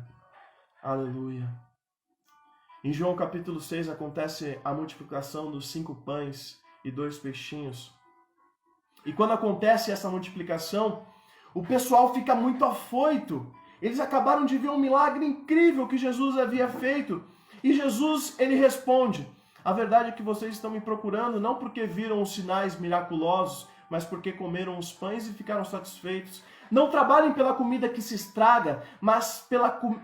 S1: aleluia. Em João capítulo 6 acontece a multiplicação dos 5 pães e 2 peixinhos. E quando acontece essa multiplicação, o pessoal fica muito afoito. Eles acabaram de ver um milagre incrível que Jesus havia feito. E Jesus, ele responde: a verdade é que vocês estão me procurando não porque viram os sinais miraculosos, mas porque comeram os pães e ficaram satisfeitos. Não trabalhem pela comida que se estraga, mas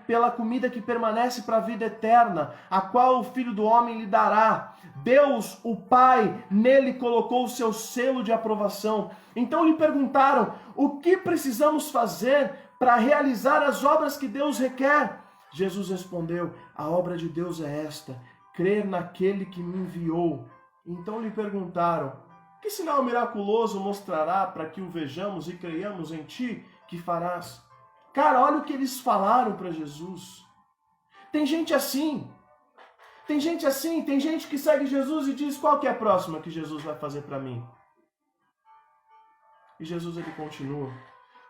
S1: pela comida que permanece para a vida eterna, a qual o Filho do Homem lhe dará. Deus, o Pai, nele colocou o seu selo de aprovação. Então lhe perguntaram: o que precisamos fazer para realizar as obras que Deus requer? Jesus respondeu: a obra de Deus é esta, crer naquele que me enviou. Então lhe perguntaram: que sinal miraculoso mostrará para que o vejamos e creiamos em ti? Que farás? Cara, olha o que eles falaram para Jesus. Tem gente assim. Tem gente que segue Jesus e diz: qual que é a próxima que Jesus vai fazer para mim? E Jesus ele continua: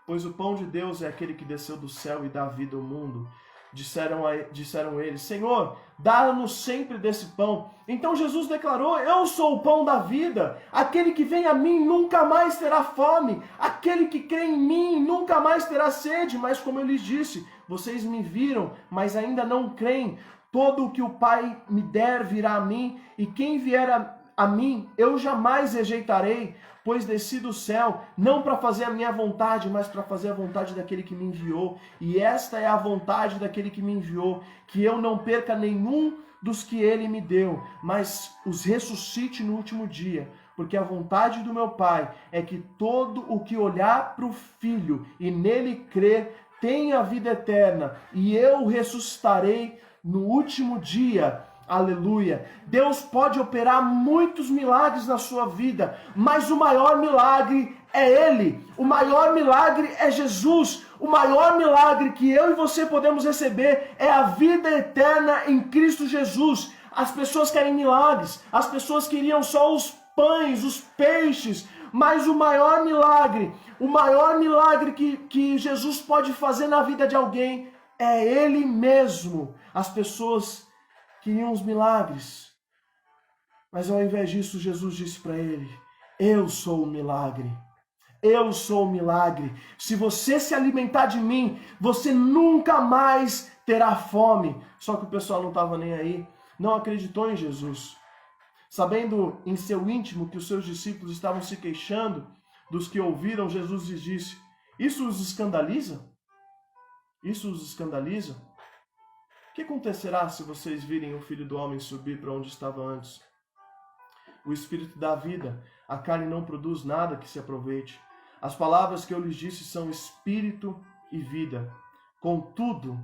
S1: pois o pão de Deus é aquele que desceu do céu e dá vida ao mundo. Disseram eles: Senhor, dá-nos sempre desse pão. Então Jesus declarou: eu sou o pão da vida. Aquele que vem a mim nunca mais terá fome. Aquele que crê em mim nunca mais terá sede. Mas como eu lhes disse, vocês me viram, mas ainda não creem. Todo o que o Pai me der virá a mim, e quem vier a mim eu jamais rejeitarei. Pois desci do céu, não para fazer a minha vontade, mas para fazer a vontade daquele que me enviou. E esta é a vontade daquele que me enviou, que eu não perca nenhum dos que ele me deu, mas os ressuscite no último dia. Porque a vontade do meu Pai é que todo o que olhar para o Filho e nele crer tenha a vida eterna, e eu ressuscitarei no último dia. Aleluia! Deus pode operar muitos milagres na sua vida, mas o maior milagre é Ele. O maior milagre é Jesus. O maior milagre que eu e você podemos receber é a vida eterna em Cristo Jesus. As pessoas querem milagres, as pessoas queriam só os pães, os peixes, mas o maior milagre que Jesus pode fazer na vida de alguém é Ele mesmo. As pessoas queriam os milagres, mas ao invés disso, Jesus disse para ele: eu sou o milagre. Eu sou o milagre. Se você se alimentar de mim, você nunca mais terá fome. Só que o pessoal não estava nem aí, não acreditou em Jesus. Sabendo em seu íntimo que os seus discípulos estavam se queixando dos que ouviram, Jesus lhes disse: isso os escandaliza? Isso os escandaliza? O que acontecerá se vocês virem o Filho do Homem subir para onde estava antes? O Espírito dá vida, a carne não produz nada que se aproveite. As palavras que eu lhes disse são Espírito e vida. Contudo,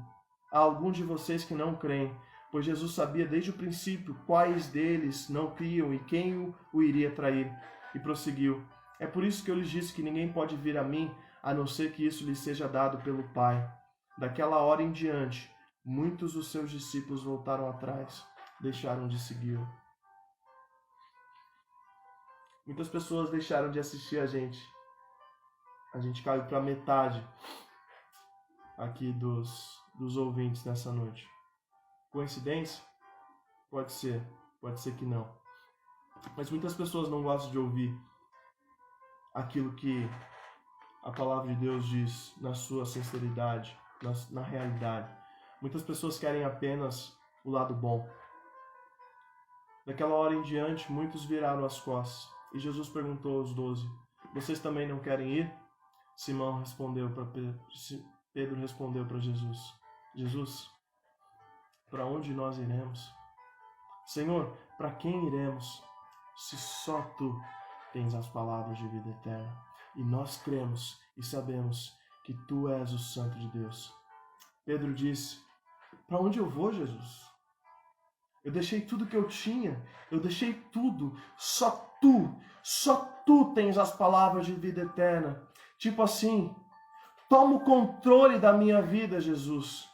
S1: há alguns de vocês que não creem, pois Jesus sabia desde o princípio quais deles não criam e quem o iria trair. E prosseguiu: é por isso que eu lhes disse que ninguém pode vir a mim, a não ser que isso lhes seja dado pelo Pai. Daquela hora em diante, muitos dos seus discípulos voltaram atrás, deixaram de segui-lo. Muitas pessoas deixaram de assistir a gente. A gente caiu para metade aqui dos ouvintes nessa noite. Coincidência? Pode ser que não. Mas muitas pessoas não gostam de ouvir aquilo que a palavra de Deus diz na sua sinceridade, na realidade. Muitas pessoas querem apenas o lado bom. Daquela hora em diante, muitos viraram as costas. E Jesus perguntou aos 12: vocês também não querem ir? Simão respondeu para Pedro respondeu para Jesus: Jesus, para onde nós iremos? Senhor, para quem iremos? Se só tu tens as palavras de vida eterna. E nós cremos e sabemos que tu és o Santo de Deus. Pedro disse: para onde eu vou, Jesus? Eu deixei tudo que eu tinha, eu deixei tudo. Só tu tens as palavras de vida eterna. Tipo assim, toma o controle da minha vida, Jesus.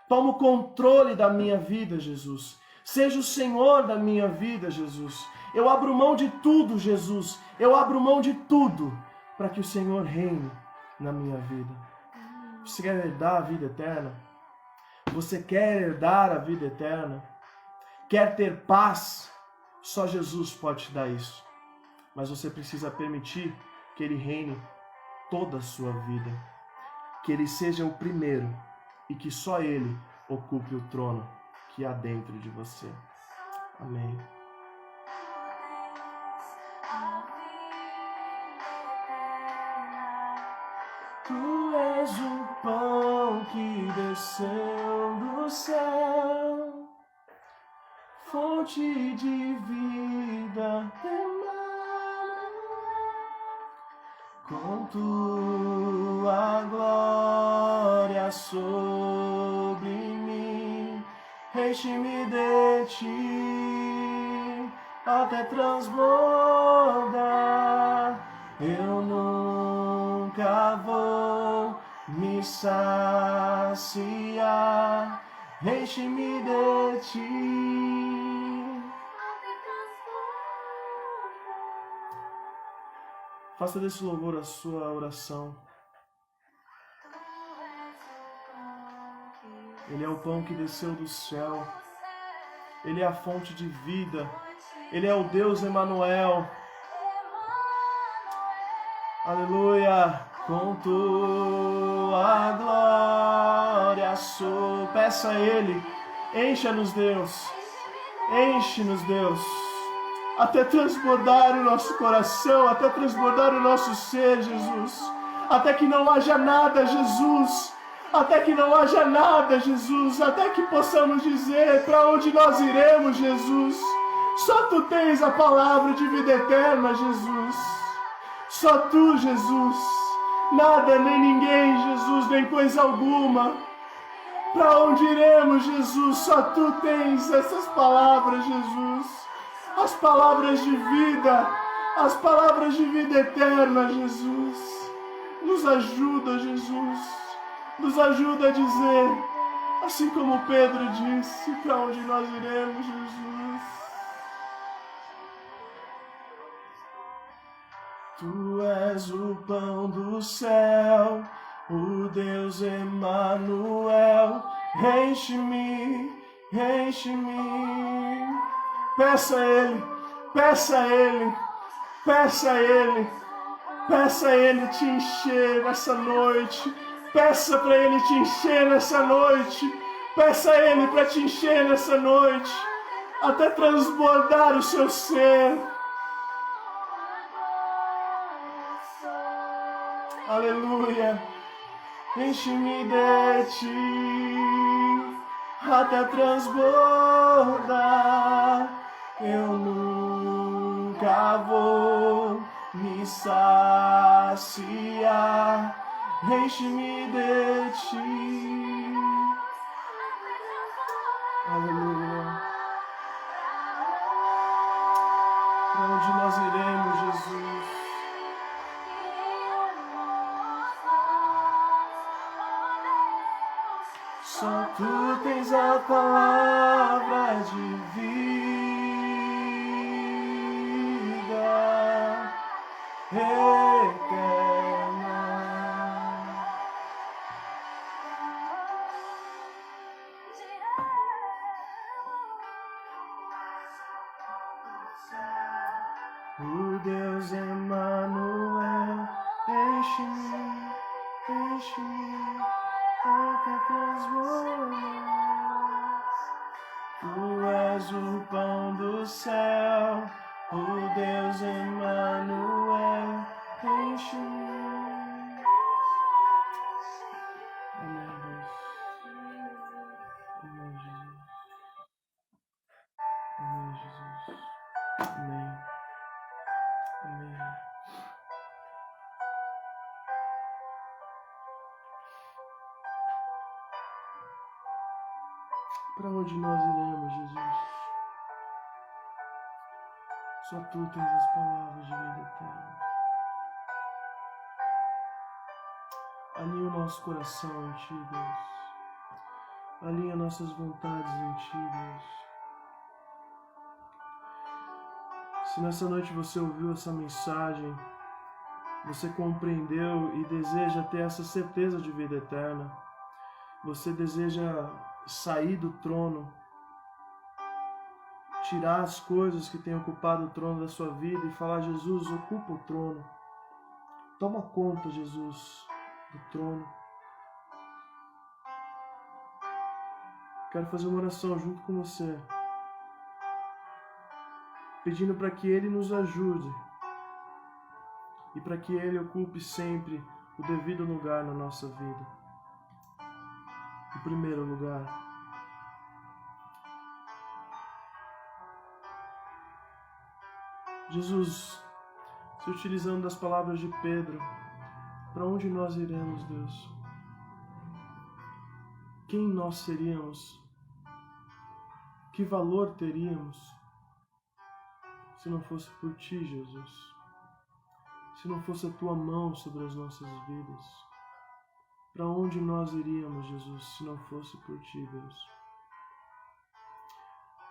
S1: Toma o controle da minha vida, Jesus. Seja o Senhor da minha vida, Jesus. Eu abro mão de tudo, Jesus. Eu abro mão de tudo para que o Senhor reine na minha vida. Você quer herdar a vida eterna? Você quer herdar a vida eterna? Quer ter paz? Só Jesus pode te dar isso. Mas você precisa permitir que Ele reine toda a sua vida. Que Ele seja o primeiro e que só Ele ocupe o trono que há dentro de você. Amém. Tu és o pão que desceu do céu, fonte de vida emana, com tua glória sobre mim, enche-me de ti até transbordar. Eu nunca vou me saciar, enche-me de ti. Faça desse louvor a sua oração. Ele é o pão que desceu do céu. Ele é a fonte de vida. Ele é o Deus Emanuel. Aleluia. Com tua glória sou. Peça a Ele. Encha-nos, Deus. Enche-nos, Deus. Até transbordar o nosso coração, até transbordar o nosso ser, Jesus. Até que não haja nada, Jesus. Até que não haja nada, Jesus. Até que possamos dizer para onde nós iremos, Jesus. Só Tu tens a palavra de vida eterna, Jesus. Só Tu, Jesus. Nada, nem ninguém, Jesus, nem coisa alguma. Para onde iremos, Jesus? Só Tu tens essas palavras, Jesus. As palavras de vida, as palavras de vida eterna, Jesus. Nos ajuda, Jesus. Nos ajuda a dizer, assim como Pedro disse, para onde nós iremos, Jesus. Tu és o pão do céu, o Deus Emanuel. Enche-me, enche-me. Peça a Ele, peça a Ele, peça a Ele, peça a Ele te encher nessa noite, peça para Ele te encher nessa noite, peça a Ele para te encher nessa noite, até transbordar o seu ser. Aleluia, enche-me de Ti, até transbordar. Eu nunca vou me saciar. Enche-me de Ti. Aleluia. Para onde nós iremos, Jesus? Só Tu tens a palavra de vida eterna. O Deus Emanuel, enche-me, enche-me. Até transbordar. Tu és o pão do céu, o Deus Emanuel, enche-me. Amém, Deus. Amém, Jesus. Amém, Jesus. Amém. Amém. Para onde nós iremos, Jesus? Só Tu tens as palavras de vida eterna. Alinha o nosso coração em Ti, Deus. Alinha nossas vontades em Ti, Deus. Se nessa noite você ouviu essa mensagem, você compreendeu e deseja ter essa certeza de vida eterna, você deseja sair do trono, tirar as coisas que têm ocupado o trono da sua vida e falar: Jesus, ocupa o trono. Toma conta, Jesus, do trono. Quero fazer uma oração junto com você, pedindo para que Ele nos ajude e para que Ele ocupe sempre o devido lugar na nossa vida. Em primeiro lugar, Jesus, se utilizando das palavras de Pedro, para onde nós iremos, Deus? Quem nós seríamos? Que valor teríamos se não fosse por Ti, Jesus? Se não fosse a Tua mão sobre as nossas vidas? Para onde nós iríamos, Jesus, se não fosse por Ti, Deus?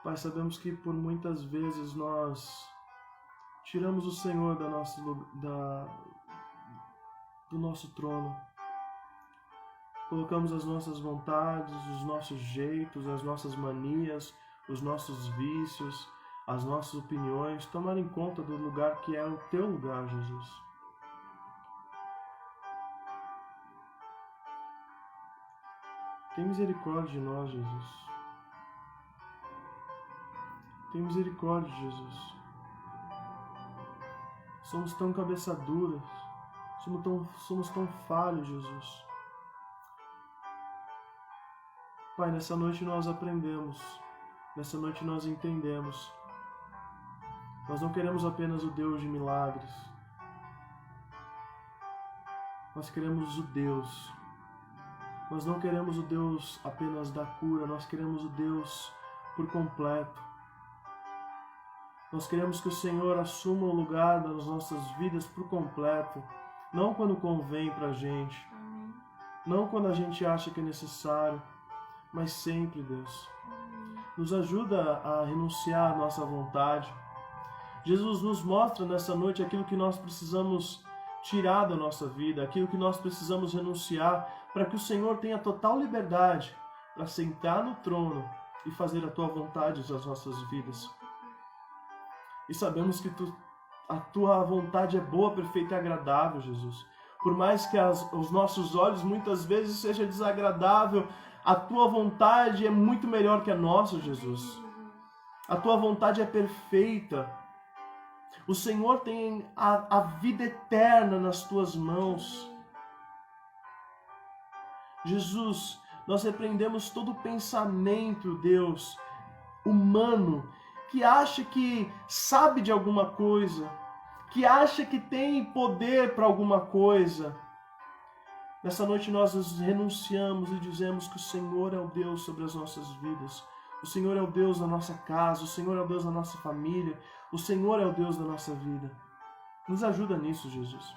S1: Pai, sabemos que por muitas vezes nós tiramos o Senhor do nosso trono. colocamos as nossas vontades, os nossos jeitos, as nossas manias, os nossos vícios, as nossas opiniões, tomarem conta do lugar que é o teu lugar, Jesus. Tem misericórdia de nós, Jesus. Tem misericórdia, Jesus. Somos tão cabeça duras, somos tão falhos, Jesus. Pai, nessa noite nós aprendemos, nessa noite nós entendemos. Nós não queremos apenas o Deus de milagres. Nós queremos o Deus. Nós não queremos o Deus apenas da cura, nós queremos o Deus por completo. Nós queremos que o Senhor assuma o lugar das nossas vidas por completo, não quando convém pra gente, não quando a gente acha que é necessário, mas sempre, Deus. Nos ajuda a renunciar à nossa vontade. Jesus nos mostra nessa noite aquilo que nós precisamos tirar da nossa vida, aquilo que nós precisamos renunciar, para que o Senhor tenha total liberdade para sentar no trono e fazer a Tua vontade nas nossas vidas. E sabemos que a Tua vontade é boa, perfeita e agradável, Jesus. Por mais que os nossos olhos muitas vezes seja desagradável, a Tua vontade é muito melhor que a nossa, Jesus. A Tua vontade é perfeita. O Senhor tem a vida eterna nas Tuas mãos. Jesus, nós repreendemos todo pensamento, Deus, humano, que acha que sabe de alguma coisa, que acha que tem poder para alguma coisa. Nessa noite nós renunciamos e dizemos que o Senhor é o Deus sobre as nossas vidas. O Senhor é o Deus da nossa casa, o Senhor é o Deus da nossa família, o Senhor é o Deus da nossa vida. Nos ajuda nisso, Jesus.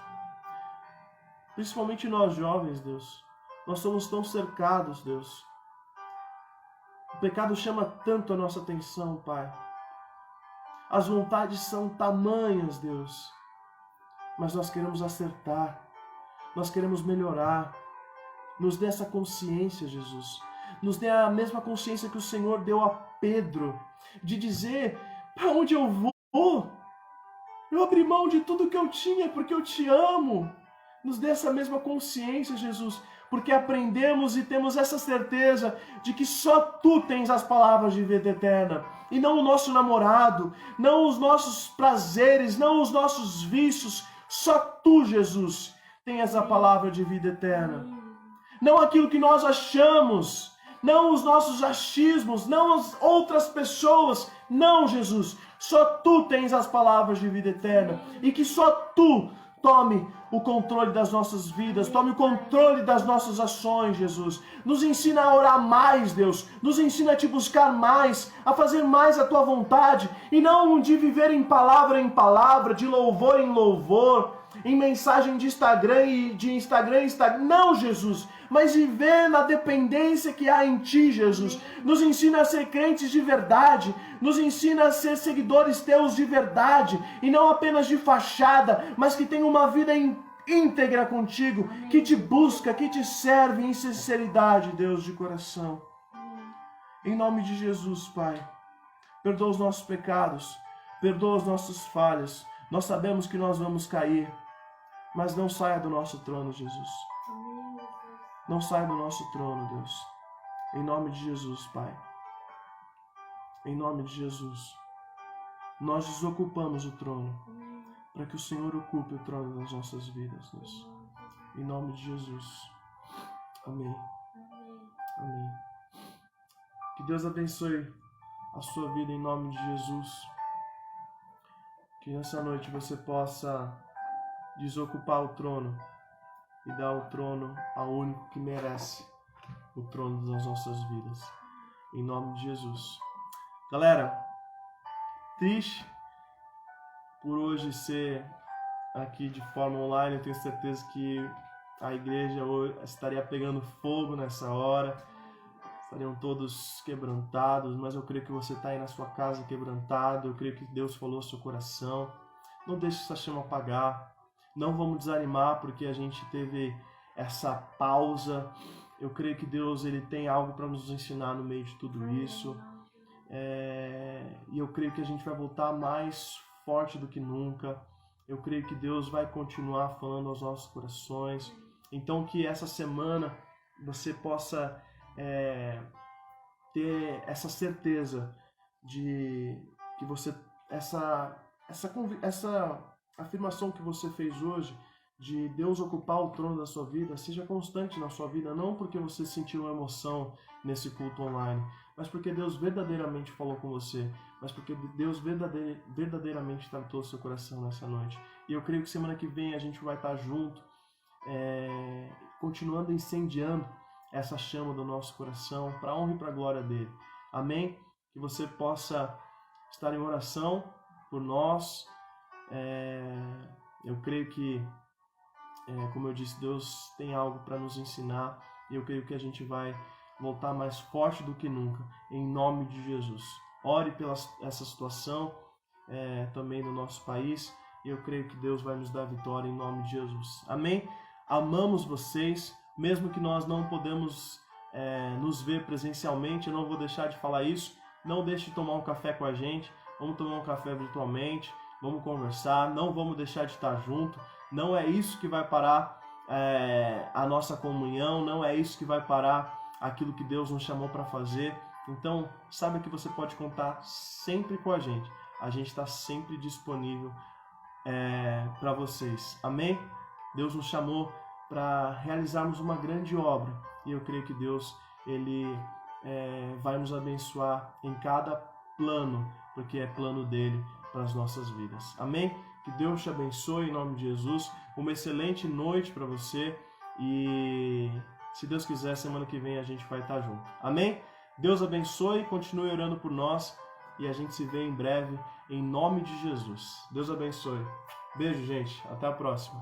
S1: Principalmente nós jovens, Deus. Nós somos tão cercados, Deus. O pecado chama tanto a nossa atenção, Pai. As vontades são tamanhas, Deus. Mas nós queremos acertar. Nós queremos melhorar. Nos dê essa consciência, Jesus. Nos dê a mesma consciência que o Senhor deu a Pedro, de dizer, para onde eu vou? Eu abri mão de tudo que eu tinha porque eu te amo. Nos dê essa mesma consciência, Jesus, porque aprendemos e temos essa certeza de que só Tu tens as palavras de vida eterna, e não o nosso namorado, não os nossos prazeres, não os nossos vícios, só Tu, Jesus, tens a palavra de vida eterna. Não aquilo que nós achamos, não os nossos achismos, não as outras pessoas, não, Jesus, só Tu tens as palavras de vida eterna, e que só Tu tome o controle das nossas vidas, tome o controle das nossas ações, Jesus. Nos ensina a orar mais, Deus. Nos ensina a Te buscar mais, a fazer mais a Tua vontade, e não de viver em palavra, de louvor em louvor, em mensagem de Instagram e de Instagram em Instagram. Não, Jesus, mas viver na dependência que há em Ti, Jesus. Nos ensina a ser crentes de verdade, nos ensina a ser seguidores Teus de verdade, e não apenas de fachada, mas que tenha uma vida íntegra contigo, que Te busca, que Te serve em sinceridade, Deus, de coração. Em nome de Jesus, Pai, perdoa os nossos pecados, perdoa as nossas falhas. Nós sabemos que nós vamos cair, mas não saia do nosso trono, Jesus. Não saia do nosso trono, Deus. Em nome de Jesus, Pai. Em nome de Jesus. Nós desocupamos o trono, para que o Senhor ocupe o trono das nossas vidas, Deus. Em nome de Jesus. Amém. Amém. Que Deus abençoe a sua vida em nome de Jesus. Que nessa noite você possa desocupar o trono e dar o trono ao único que merece o trono das nossas vidas. Em nome de Jesus. Galera, triste por hoje ser aqui de forma online. Eu tenho certeza que a igreja hoje estaria pegando fogo nessa hora. Estariam todos quebrantados, mas eu creio que você está aí na sua casa quebrantado. Eu creio que Deus falou ao seu coração. Não deixe essa chama apagar. Não vamos desanimar porque a gente teve essa pausa Eu creio que Deus ele tem algo para nos ensinar no meio de tudo isso. E eu creio que a gente vai voltar mais forte do que nunca. Eu creio que Deus vai continuar falando aos nossos corações. Então que essa semana você possa ter essa certeza de que você essa afirmação que você fez hoje de Deus ocupar o trono da sua vida seja constante na sua vida, não porque você sentiu uma emoção nesse culto online, mas porque Deus verdadeiramente falou com você, mas porque Deus verdadeiramente tratou seu coração nessa noite. E eu creio que semana que vem a gente vai estar junto, continuando incendiando essa chama do nosso coração para a honra e para a glória dele. Amém? Que você possa estar em oração por nós. Eu creio que, como eu disse, Deus tem algo para nos ensinar e eu creio que a gente vai voltar mais forte do que nunca, em nome de Jesus. Ore pela essa situação também no nosso país e eu creio que Deus vai nos dar vitória em nome de Jesus. Amém? Amamos vocês, mesmo que nós não podemos nos ver presencialmente, eu não vou deixar de falar isso. Não deixe de tomar um café com a gente, vamos tomar um café virtualmente, vamos conversar, não vamos deixar de estar junto. Não é isso que vai parar a nossa comunhão, não é isso que vai parar aquilo que Deus nos chamou para fazer. Então, saiba que você pode contar sempre com a gente está sempre disponível para vocês. Amém? Deus nos chamou para realizarmos uma grande obra e eu creio que Deus ele vai nos abençoar em cada plano, porque é plano dele para as nossas vidas. Amém? Que Deus te abençoe em nome de Jesus. Uma excelente noite para você e se Deus quiser, semana que vem a gente vai estar junto. Amém? Deus abençoe, continue orando por nós e a gente se vê em breve em nome de Jesus. Deus abençoe. Beijo, gente. Até a próxima.